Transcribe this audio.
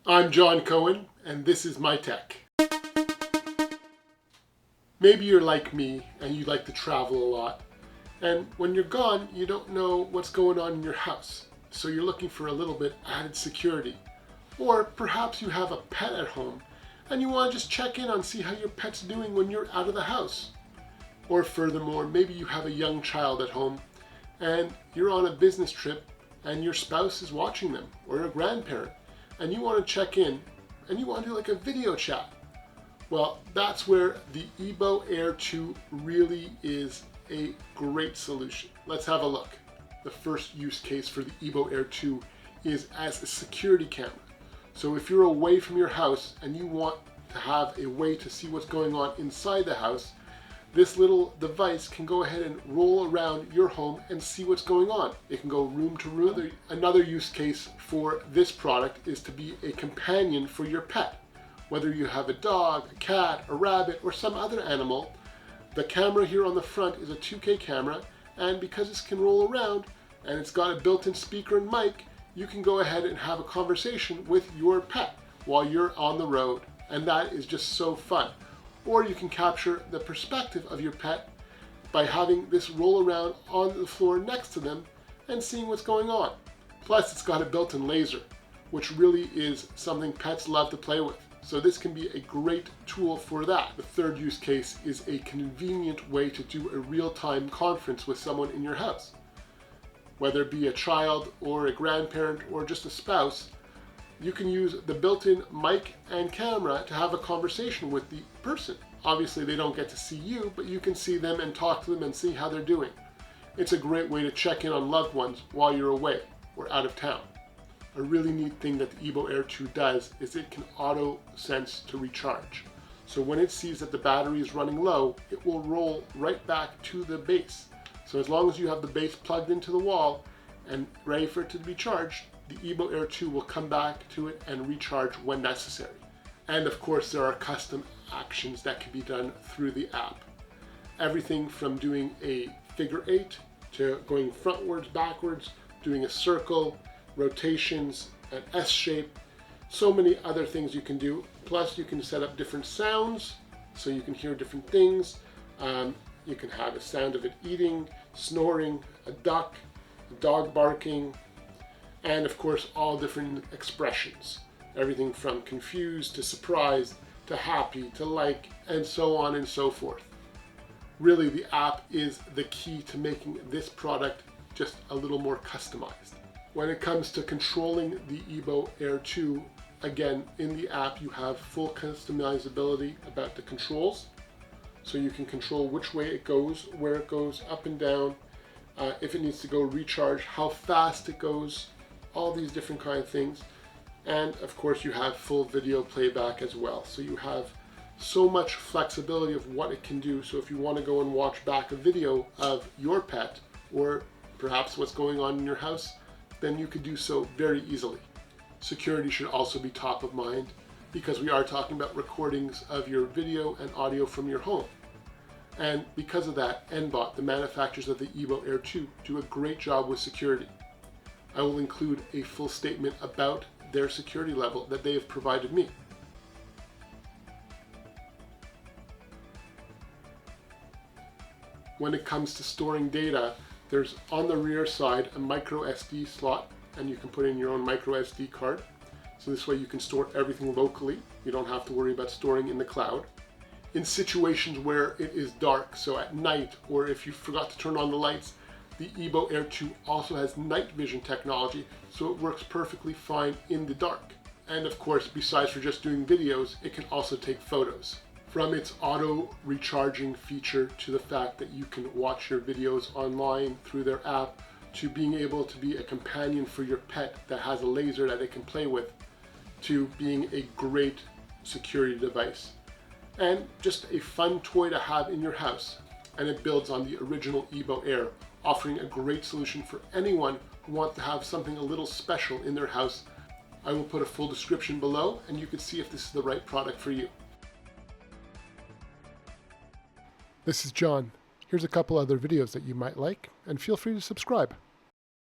I'm John Cohen, and this is my tech. Maybe you're like me and you like to travel a lot, and when you're gone, you don't know what's going on in your house, so you're looking for a little bit added security. Or perhaps you have a pet at home and you want to just check in on see how your pet's doing when you're out of the house. Or furthermore, maybe you have a young child at home and you're on a business trip and your spouse is watching them, or a grandparent, and you want to check in and you want to do like a video chat. Well, that's where the EBO Air 2 really is a great solution. Let's have a look. The first use case for the EBO Air 2 is as a security camera. So if you're away from your house and you want to have a way to see what's going on inside the house, this little device can go ahead and roll around your home and see what's going on. It can go room to room. Another use case for this product is to be a companion for your pet. Whether you have a dog, a cat, a rabbit, or some other animal, the camera here on the front is a 2K camera, and because this can roll around and it's got a built-in speaker and mic, you can go ahead and have a conversation with your pet while you're on the road, and that is just so fun. Or you can capture the perspective of your pet by having this roll around on the floor next to them and seeing what's going on. Plus, it's got a built-in laser, which really is something pets love to play with. So this can be a great tool for that. The third use case is a convenient way to do a real-time conference with someone in your house. Whether it be a child or a grandparent or just a spouse, you can use the built-in mic and camera to have a conversation with the person. Obviously, they don't get to see you, but you can see them and talk to them and see how they're doing. It's a great way to check in on loved ones while you're away or out of town. A really neat thing that the EBO Air 2 does is it can auto sense to recharge. So when it sees that the battery is running low, it will roll right back to the base. So as long as you have the base plugged into the wall and ready for it to be charged, the EBO Air 2 will come back to it and recharge when necessary. And of course, there are custom actions that can be done through the app. Everything from doing a figure 8 to going frontwards, backwards, doing a circle, rotations, an S shape, so many other things you can do. Plus you can set up different sounds so you can hear different things. You can have a sound of it eating, snoring, a duck, a dog barking, and of course all different expressions. Everything from confused to surprised to happy to like, and so on and so forth. Really, the app is the key to making this product just a little more customized. When it comes to controlling the EBO Air 2, again, in the app you have full customizability about the controls. So you can control which way it goes, where it goes, up and down, if it needs to go recharge, how fast it goes, all these different kind of things. And of course you have full video playback as well. So you have so much flexibility of what it can do. So if you want to go and watch back a video of your pet or perhaps what's going on in your house, then you could do so very easily. Security should also be top of mind because we are talking about recordings of your video and audio from your home. And because of that, NBOT, the manufacturers of the EBO Air 2, do a great job with security. I will include a full statement about their security level that they have provided me. When it comes to storing data, there's on the rear side a micro SD slot, and you can put in your own micro SD card. So this way you can store everything locally. You don't have to worry about storing in the cloud. In situations where it is dark, so at night, or if you forgot to turn on the lights, the EBO Air 2 also has night vision technology, so it works perfectly fine in the dark. And of course, besides for just doing videos, it can also take photos. From its auto recharging feature to the fact that you can watch your videos online through their app, to being able to be a companion for your pet that has a laser that it can play with, to being a great security device. And just a fun toy to have in your house. And it builds on the original EBO Air, offering a great solution for anyone who wants to have something a little special in their house. I will put a full description below and you can see if this is the right product for you. This is John. Here's a couple other videos that you might like, and feel free to subscribe.